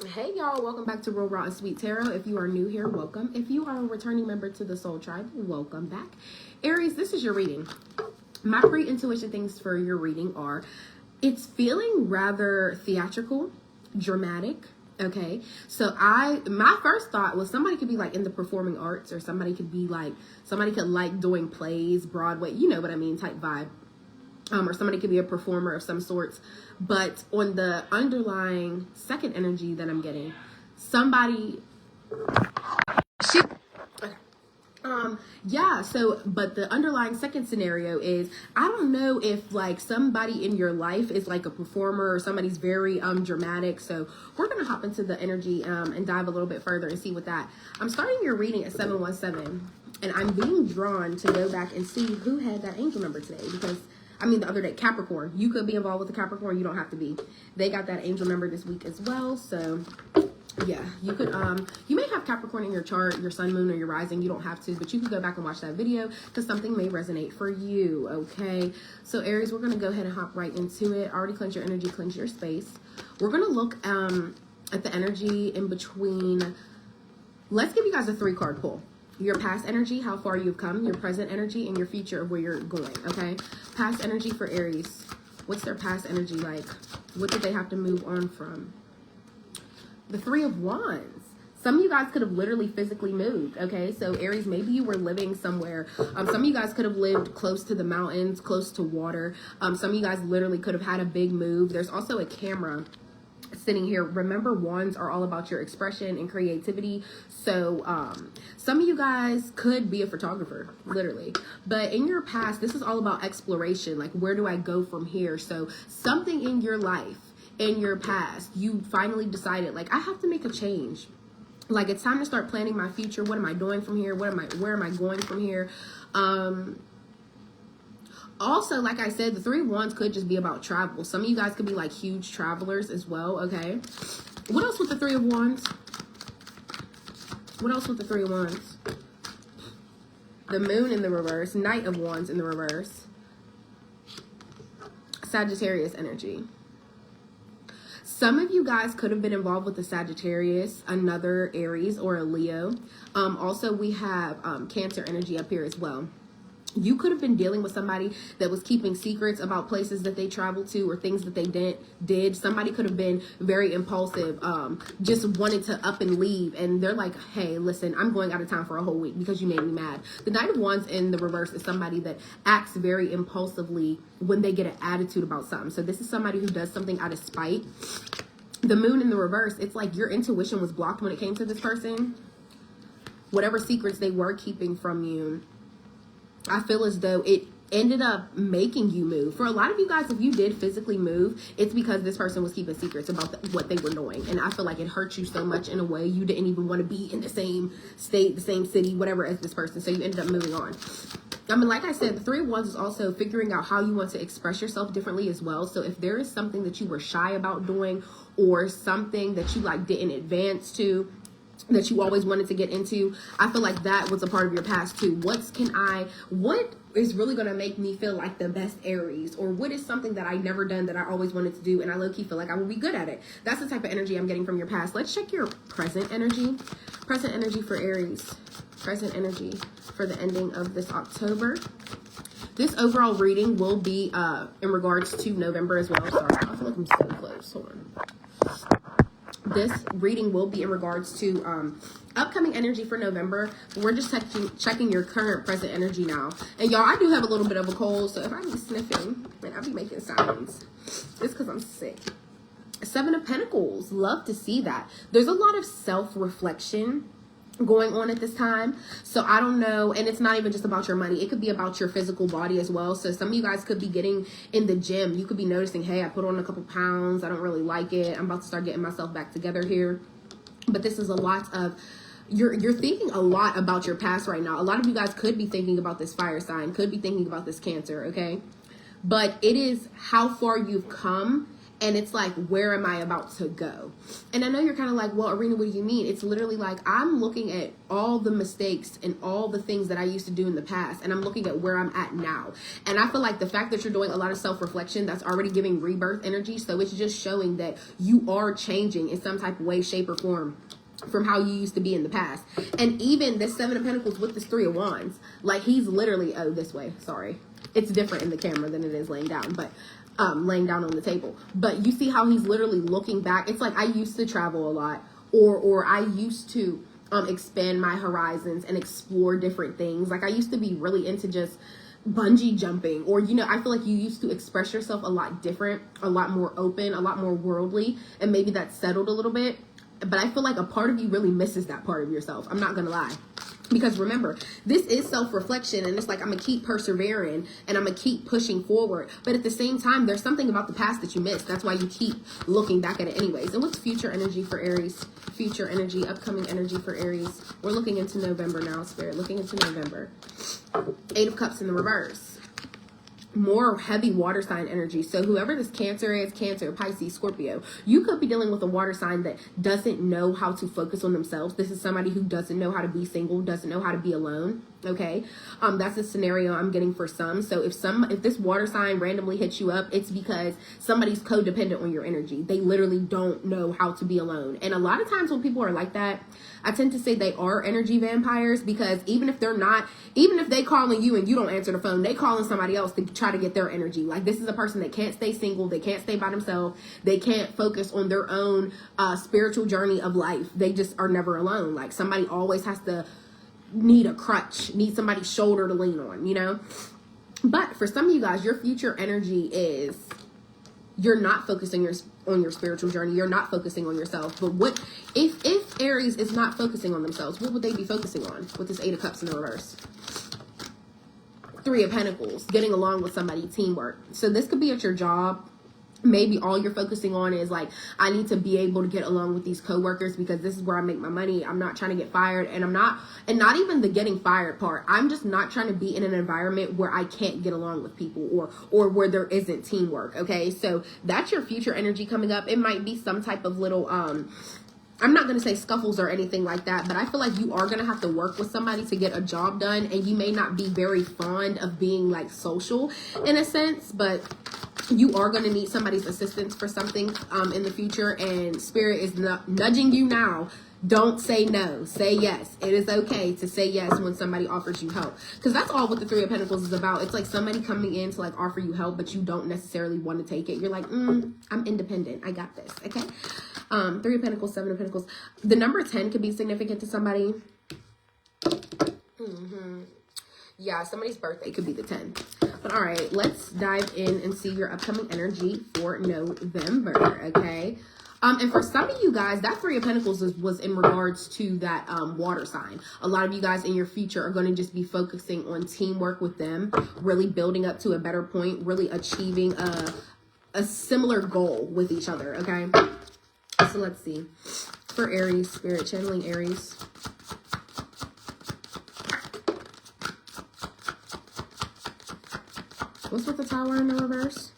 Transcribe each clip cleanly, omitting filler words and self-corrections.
Hey y'all, welcome back to Real Raw and Sweet Tarot. If you are new here, welcome. If you are a returning member to the Soul Tribe, welcome back. Aries, this is your reading. My pre-intuition things for your reading are, it's feeling rather theatrical, dramatic. Okay, so my first thought was somebody could be like in the performing arts, or somebody could like doing plays, Broadway, you know what I mean, type vibe. Or somebody could be a performer of some sorts. But on the underlying second energy that I'm getting, but the underlying second scenario is, I don't know if like somebody in your life is like a performer or somebody's very dramatic. So we're gonna hop into the energy and dive a little bit further and see what that. I'm starting your reading at 717, and I'm being drawn to go back and see who had that angel number today, because the other day, Capricorn. You could be involved with the Capricorn. You don't have to be. They got that angel number this week as well. So, yeah, you could, you may have Capricorn in your chart, your sun, moon, or your rising. You don't have to, but you can go back and watch that video because something may resonate for you, okay? So, Aries, we're going to go ahead and hop right into it. Already cleanse your energy, cleanse your space. We're going to look at the energy in between. Let's give you guys a 3-card pull. Your past energy, how far you've come, your present energy, and your future of where you're going, okay? Past energy for Aries. What's their past energy like? What did they have to move on from? The 3 of Wands. Some of you guys could have literally physically moved, okay? So Aries, maybe you were living somewhere. Some of you guys could have lived close to the mountains, close to water. Some of you guys literally could have had a big move. There's also a camera sitting here. Remember, wands are all about your expression and creativity. So some of you guys could be a photographer, literally. But in your past, this is all about exploration. Like, where do I go from here? So something in your life, in your past, you finally decided, like, I have to make a change. Like, it's time to start planning my future. What am I doing from here? Where am I going from here? Also, like I said, the 3 of Wands could just be about travel. Some of you guys could be like huge travelers as well, okay? What else with the 3 of Wands? What else with the 3 of Wands? The Moon in the reverse, Knight of Wands in the reverse. Sagittarius energy. Some of you guys could have been involved with the Sagittarius, another Aries, or a Leo. Also, we have Cancer energy up here as well. You could have been dealing with somebody that was keeping secrets about places that they traveled to or things that they did. Somebody could have been very impulsive, just wanted to up and leave. And they're like, hey, listen, I'm going out of town for a whole week because you made me mad. The Knight of Wands in the reverse is somebody that acts very impulsively when they get an attitude about something. So this is somebody who does something out of spite. The Moon in the reverse, it's like your intuition was blocked when it came to this person. Whatever secrets they were keeping from you, I feel as though it ended up making you move. For a lot of you guys, if you did physically move, it's because this person was keeping secrets about what they were doing. And I feel like it hurt you so much in a way you didn't even want to be in the same state, the same city, whatever, as this person. So you ended up moving on. Like I said, the 3 of Wands is also figuring out how you want to express yourself differently as well. So if there is something that you were shy about doing, or something that you like didn't advance to, that you always wanted to get into, I feel like that was a part of your past too. What is really going to make me feel like the best Aries? Or what is something that I never done that I always wanted to do and I low-key feel like I will be good at it? That's the type of energy I'm getting from your past. Let's check your present energy. Present energy for Aries. Present energy for the ending of this October. This overall reading will be in regards to November as well. Sorry, I feel like I'm so close. Hold on. This reading will be in regards to upcoming energy for November. We're just checking your current present energy now. And y'all, I do have a little bit of a cold, so if I be sniffing, and I be making sounds, it's because I'm sick. 7 of Pentacles. Love to see that. There's a lot of self-reflection going on at this time. So I don't know, and it's not even just about your money. It could be about your physical body as well. So some of you guys could be getting in the gym. You could be noticing, hey, I put on a couple pounds. I don't really like it. I'm about to start getting myself back together here. But this is a lot of, you're thinking a lot about your past right now. A lot of you guys could be thinking about this fire sign, could be thinking about this Cancer, okay? But it is how far you've come And it's like, where am I about to go? And I know you're kind of like, well, Arena, what do you mean? It's literally like, I'm looking at all the mistakes and all the things that I used to do in the past, and I'm looking at where I'm at now. And I feel like the fact that you're doing a lot of self-reflection, that's already giving rebirth energy. So it's just showing that you are changing in some type of way, shape, or form from how you used to be in the past. And even this Seven of Pentacles with this Three of Wands, like he's literally, oh, this way, sorry. It's different in the camera than it is laying down, but laying down on the table. But you see how he's literally looking back. It's like, I used to travel a lot, or I used to expand my horizons and explore different things. Like I used to be really into just bungee jumping, or, you know, I feel like you used to express yourself a lot different, a lot more open, a lot more worldly, and maybe that's settled a little bit. But I feel like a part of you really misses that part of yourself. I'm not gonna lie. Because remember, this is self-reflection, and it's like, I'm going to keep persevering and I'm going to keep pushing forward. But at the same time, there's something about the past that you missed. That's why you keep looking back at it anyways. And what's future energy for Aries? Future energy, upcoming energy for Aries. We're looking into November now, Spirit. Looking into November. Eight of Cups in the reverse. More heavy water sign energy. So whoever this Cancer is, Cancer, Pisces, Scorpio, you could be dealing with a water sign that doesn't know how to focus on themselves. This is somebody who doesn't know how to be single, doesn't know how to be alone. Okay. That's a scenario I'm getting for some. So if this water sign randomly hits you up, it's because somebody's codependent on your energy. They literally don't know how to be alone. And a lot of times when people are like that, I tend to say they are energy vampires, because even if they calling you and you don't answer the phone, they calling somebody else to try to get their energy. Like, this is a person that can't stay single. They can't stay by themselves. They can't focus on their own spiritual journey of life. They just are never alone. Like, somebody always has to need a crutch, need somebody's shoulder to lean on, you know? But for some of you guys, your future energy is, you're not focusing on your spiritual journey. You're not focusing on yourself. But what if Aries is not focusing on themselves, what would they be focusing on with this Eight of Cups in the reverse? Three of Pentacles, getting along with somebody, teamwork. So this could be at your job. Maybe all you're focusing on is like, I need to be able to get along with these coworkers because this is where I make my money. I'm not trying to get fired, and not even the getting fired part. I'm just not trying to be in an environment where I can't get along with people, or where there isn't teamwork. Okay, so that's your future energy coming up. It might be some type of little I'm not going to say scuffles or anything like that, but I feel like you are going to have to work with somebody to get a job done, and you may not be very fond of being like social in a sense, but you are going to need somebody's assistance for something in the future, and Spirit is nudging you now. Don't say no. Say yes. It is okay to say yes when somebody offers you help, because that's all what the Three of Pentacles is about. It's like somebody coming in to like offer you help, but you don't necessarily want to take it. You're like, I'm independent. I got this. Okay. Three of Pentacles, Seven of Pentacles. The number 10 could be significant to somebody. Yeah, somebody's birthday could be the 10. But all right, let's dive in and see your upcoming energy for November, okay? And for some of you guys, that Three of Pentacles was in regards to that water sign. A lot of you guys in your future are going to just be focusing on teamwork with them, really building up to a better point, really achieving a similar goal with each other, okay? So let's see. For Aries, Spirit, channeling Aries. What's with the Tower in the reverse?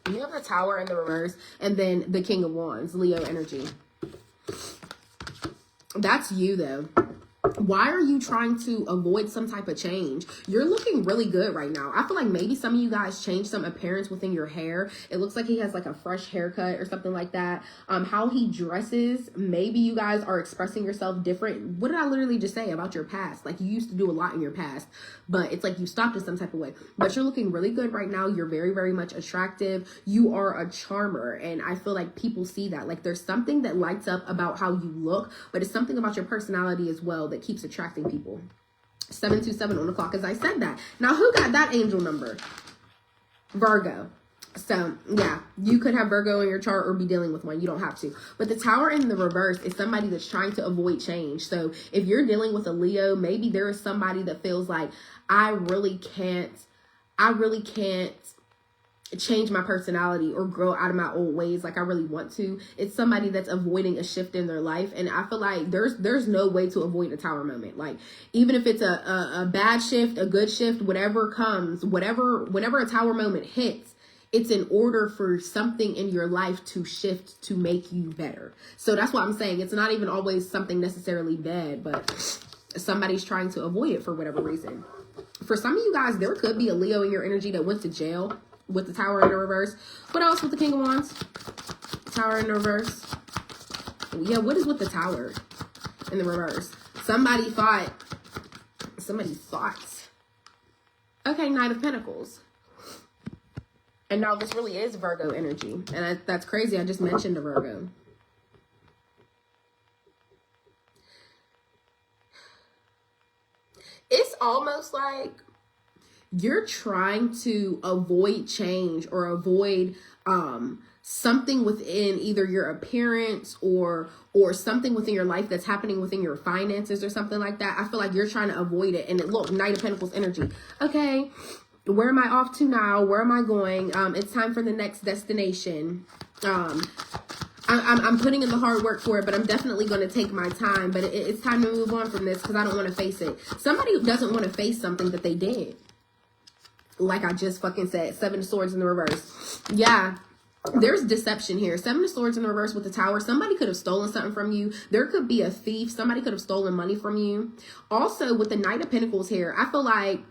You have the Tower in the reverse, and then the King of Wands, Leo energy. That's you, though. Why are you trying to avoid some type of change? You're looking really good right now. I feel like maybe some of you guys changed some appearance within your hair. It looks like he has like a fresh haircut or something like that. How he dresses, maybe you guys are expressing yourself different. What did I literally just say about your past? Like, you used to do a lot in your past, but it's like you stopped in some type of way. But you're looking really good right now. You're very, very much attractive. You are a charmer, and I feel like people see that. Like, there's something that lights up about how you look, but it's something about your personality as well that keeps attracting people. 727 on the clock, as I said that. Now, who got that angel number? Virgo. So, yeah, you could have Virgo in your chart or be dealing with one. You don't have to. But the Tower in the reverse is somebody that's trying to avoid change. So, if you're dealing with a Leo, maybe there is somebody that feels like, I really can't change my personality or grow out of my old ways like I really want to. It's somebody that's avoiding a shift in their life. And I feel like there's no way to avoid a tower moment. Like, even if it's a bad shift, a good shift, whatever comes, whenever a tower moment hits, it's in order for something in your life to shift to make you better. So that's what I'm saying. It's not even always something necessarily bad, but somebody's trying to avoid it for whatever reason. For some of you guys, there could be a Leo in your energy that went to jail with the tower in the reverse. What else with the King of Wands? Tower in the reverse. Yeah, what is with the tower in the reverse? Somebody thought. Okay, Knight of Pentacles. And now this really is Virgo energy. And that's crazy. I just mentioned a Virgo. It's almost like you're trying to avoid change or avoid something within either your appearance or something within your life that's happening within your finances or something like that. I feel like you're trying to avoid it. And look, Knight of Pentacles energy. Okay, where am I off to now? Where am I going? It's time for the next destination. I'm putting in the hard work for it, but I'm definitely going to take my time. But it's time to move on from this because I don't want to face it. Somebody doesn't want to face something that they did. Like I just fucking said, Seven of Swords in the reverse. Yeah, there's deception here. Seven of Swords in the reverse with the tower. Somebody could have stolen something from you. There could be a thief. Somebody could have stolen money from you. Also, with the Knight of Pentacles here, I feel like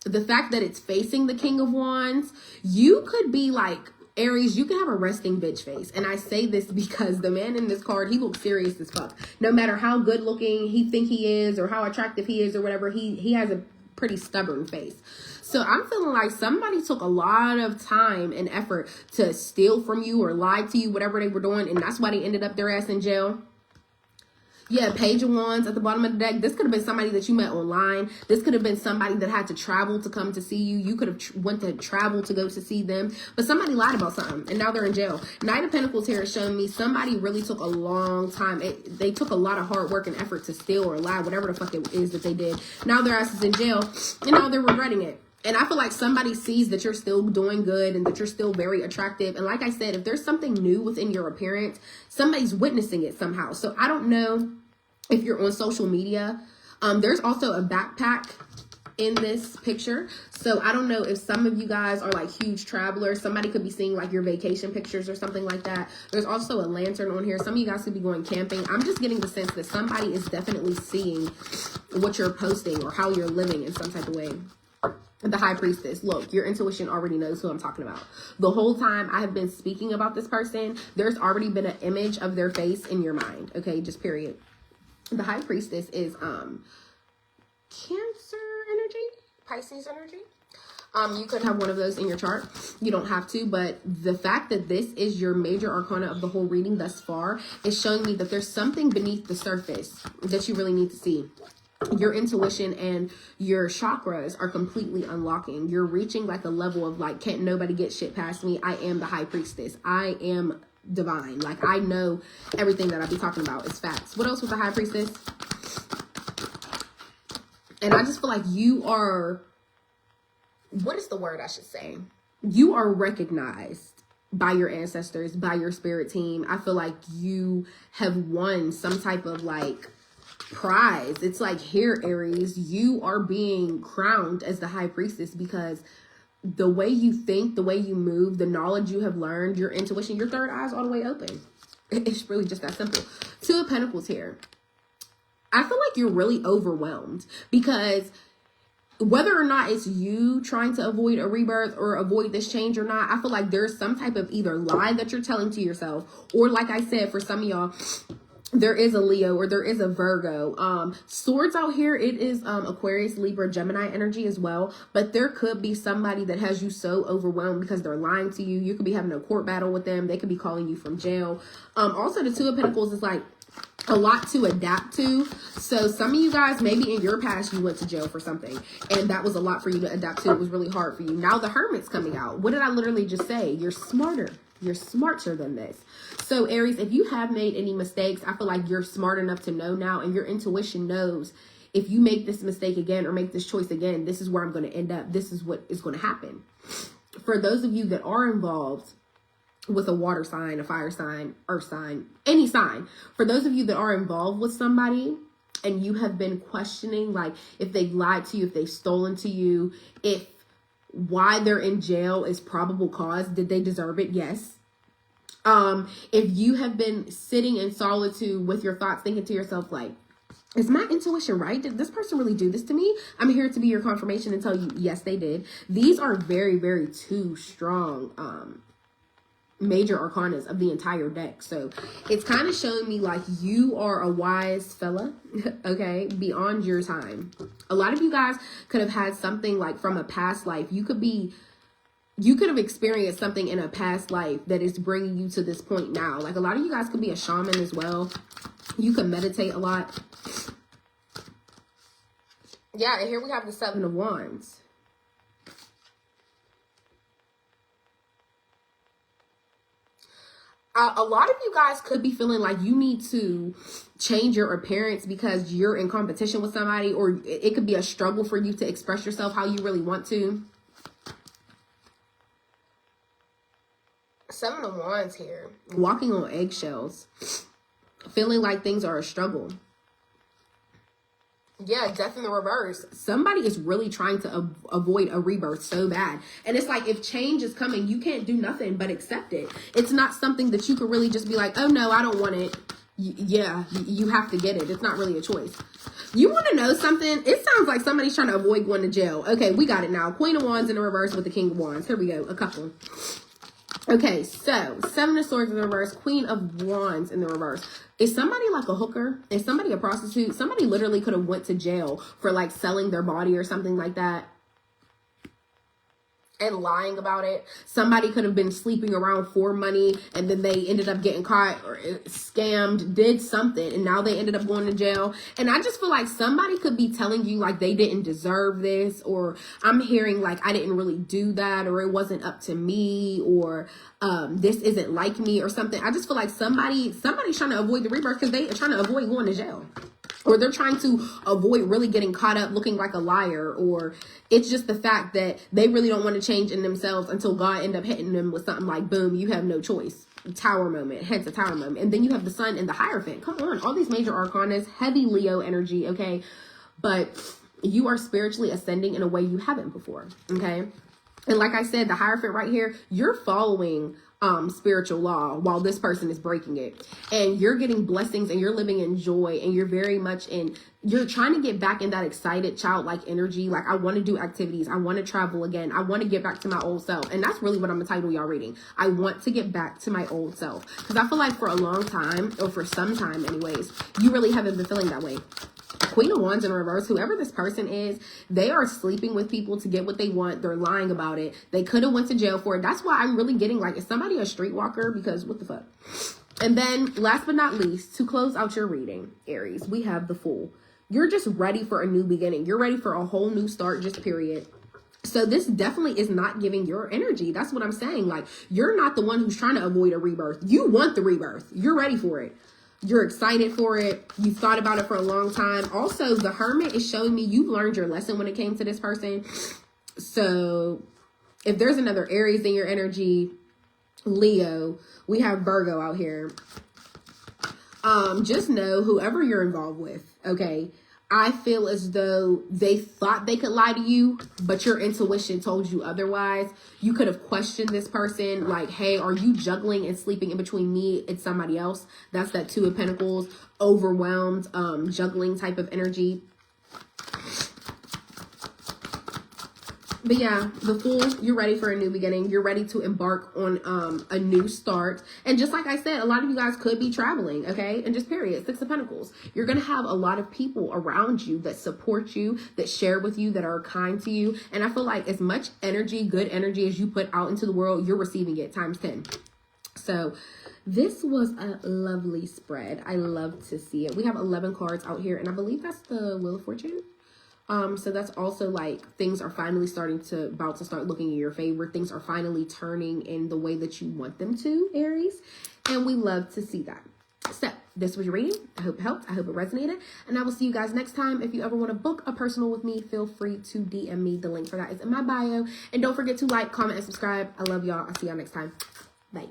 the fact that it's facing the King of Wands, you could be like, Aries, you can have a resting bitch face. And I say this because the man in this card, he looks serious as fuck. No matter how good looking he think he is or how attractive he is or whatever, he has a pretty stubborn face. So I'm feeling like somebody took a lot of time and effort to steal from you or lie to you, whatever they were doing. And that's why they ended up their ass in jail. Yeah, Page of Wands at the bottom of the deck. This could have been somebody that you met online. This could have been somebody that had to travel to come to see you. You could have went to travel to go to see them. But somebody lied about something, and now they're in jail. Knight of Pentacles here is showing me somebody really took a long time. They took a lot of hard work and effort to steal or lie, whatever the fuck it is that they did. Now their ass is in jail, and now they're regretting it. And I feel like somebody sees that you're still doing good and that you're still very attractive. And like I said, if there's something new within your appearance, somebody's witnessing it somehow. So I don't know if you're on social media. There's also a backpack in this picture. So I don't know if some of you guys are like huge travelers. Somebody could be seeing like your vacation pictures or something like that. There's also a lantern on here. Some of you guys could be going camping. I'm just getting the sense that somebody is definitely seeing what you're posting or how you're living in some type of way. The High Priestess. Look, your intuition already knows who I'm talking about. The whole time I have been speaking about this person, there's already been an image of their face in your mind. Okay, just period. The High Priestess is Cancer energy, Pisces energy. You could have one of those in your chart. You don't have to, but the fact that this is your major arcana of the whole reading thus far is showing me that there's something beneath the surface that you really need to see. Your intuition and your chakras are completely unlocking. You're reaching like a level of like, can't nobody get shit past me. I am the High Priestess. I am divine. Like, I know everything that I be talking about is facts. What else with the High Priestess? And I just feel like you are, what is the word I should say? You are recognized by your ancestors, by your spirit team. I feel like you have won some type of like prize. It's like, here, Aries, you are being crowned as the High Priestess because the way you think, the way you move, the knowledge you have learned, your intuition, your third eye is all the way open. It's really just that simple. Two of Pentacles here. I feel like you're really overwhelmed because whether or not it's you trying to avoid a rebirth or avoid this change or not, I feel like there's some type of either lie that you're telling to yourself, or like I said, for some of y'all, there is a Leo or there is a Virgo. Swords out here, it is Aquarius, Libra, Gemini energy as well. But there could be somebody that has you so overwhelmed because they're lying to you. You could be having a court battle with them. They could be calling you from jail. Also, the Two of Pentacles is like a lot to adapt to. So some of you guys, maybe in your past, you went to jail for something and that was a lot for you to adapt to. It was really hard for you. Now the Hermit's coming out. What did I literally just say? You're smarter. You're smarter than this. So Aries, if you have made any mistakes, I feel like you're smart enough to know now, and your intuition knows if you make this mistake again or make this choice again, this is where I'm going to end up. This is what is going to happen. for those of you that are involved with a water sign, a fire sign, earth sign, any sign, for those of you that are involved with somebody and you have been questioning, like, if they've lied to you, if they've stolen to you, if why they're in jail is probable cause, did they deserve it? Yes. If you have been sitting in solitude with your thoughts, thinking to yourself, like, is my intuition right? Did this person really do this to me? I'm here to be your confirmation and tell you, yes, they did. These are very, very two strong major arcanas of the entire deck. So it's kind of showing me like you are a wise fella, okay, beyond your time. A lot of you guys could have had something like from a past life. You could have experienced something in a past life that is bringing you to this point now. Like, a lot of you guys could be a shaman as well. You can meditate a lot. Yeah, and here we have the Seven of Wands. A lot of you guys could be feeling like you need to change your appearance because you're in competition with somebody, or it could be a struggle for you to express yourself how you really want to. Seven of Wands here. Walking on eggshells. Feeling like things are a struggle. Yeah, death in the reverse. Somebody is really trying to avoid a rebirth so bad. And it's like, if change is coming, you can't do nothing but accept it. It's not something that you could really just be like, oh no, I don't want it. Yeah, you have to get it. It's not really a choice. You want to know something? It sounds like somebody's trying to avoid going to jail. Okay, we got it now. Queen of Wands in the reverse with the King of Wands. Here we go. A couple. Okay, so Seven of Swords in the reverse, Queen of Wands in the reverse. Is somebody like a hooker? Is somebody a prostitute? Somebody literally could have went to jail for like selling their body or something like that and lying about it. Somebody could have been sleeping around for money and then they ended up getting caught or scammed, did something, and now they ended up going to jail. And I just feel like somebody could be telling you like they didn't deserve this, or I'm hearing like I didn't really do that, or it wasn't up to me, or this isn't like me or something. I just feel like somebody's trying to avoid the rebirth because they are trying to avoid going to jail. Or they're trying to avoid really getting caught up looking like a liar. Or it's just the fact that they really don't want to change in themselves until God end up hitting them with something like, boom, you have no choice. Tower moment, hence a tower moment. And then you have the Sun and the Hierophant. Come on, all these major arcanas, heavy Leo energy, okay? But you are spiritually ascending in a way you haven't before, okay? And like I said, the Hierophant right here, you're following spiritual law while this person is breaking it, and you're getting blessings and you're living in joy, and you're very much you're trying to get back in that excited childlike energy. Like, I want to do activities, I want to travel again, I want to get back to my old self. And that's really what I'm gonna title y'all reading. I want to get back to my old self, because I feel like for a long time, or for some time anyways, you really haven't been feeling that way. Queen of Wands in reverse, whoever this person is, they are sleeping with people to get what they want. They're lying about it. They could have went to jail for it. That's why I'm really getting like, is somebody a streetwalker? Because what the fuck? And then last but not least, to close out your reading, Aries, we have the Fool. You're just ready for a new beginning. You're ready for a whole new start, just period. So this definitely is not giving your energy. That's what I'm saying. Like, you're not the one who's trying to avoid a rebirth. You want the rebirth. You're ready for it. You're excited for it. You've thought about it for a long time. Also, the Hermit is showing me you've learned your lesson when it came to this person. So if there's another Aries in your energy, Leo, we have Virgo out here. Just know whoever you're involved with, okay, I feel as though they thought they could lie to you, but your intuition told you otherwise. You could have questioned this person like, hey, are you juggling and sleeping in between me and somebody else? That's that Two of Pentacles, overwhelmed, juggling type of energy. But yeah, the Fool, you're ready for a new beginning. You're ready to embark on a new start. And just like I said, a lot of you guys could be traveling, okay? And just period, Six of Pentacles. You're going to have a lot of people around you that support you, that share with you, that are kind to you. And I feel like as much energy, good energy as you put out into the world, you're receiving it times 10. So this was a lovely spread. I love to see it. We have 11 cards out here, and I believe that's the Wheel of Fortune. So that's also like things are finally about to start looking in your favor. Things are finally turning in the way that you want them to, Aries. And we love to see that. So this was your reading. I hope it helped. I hope it resonated. And I will see you guys next time. If you ever want to book a personal with me, feel free to DM me. The link for that is in my bio. And don't forget to like, comment, and subscribe. I love y'all. I'll see y'all next time. Bye.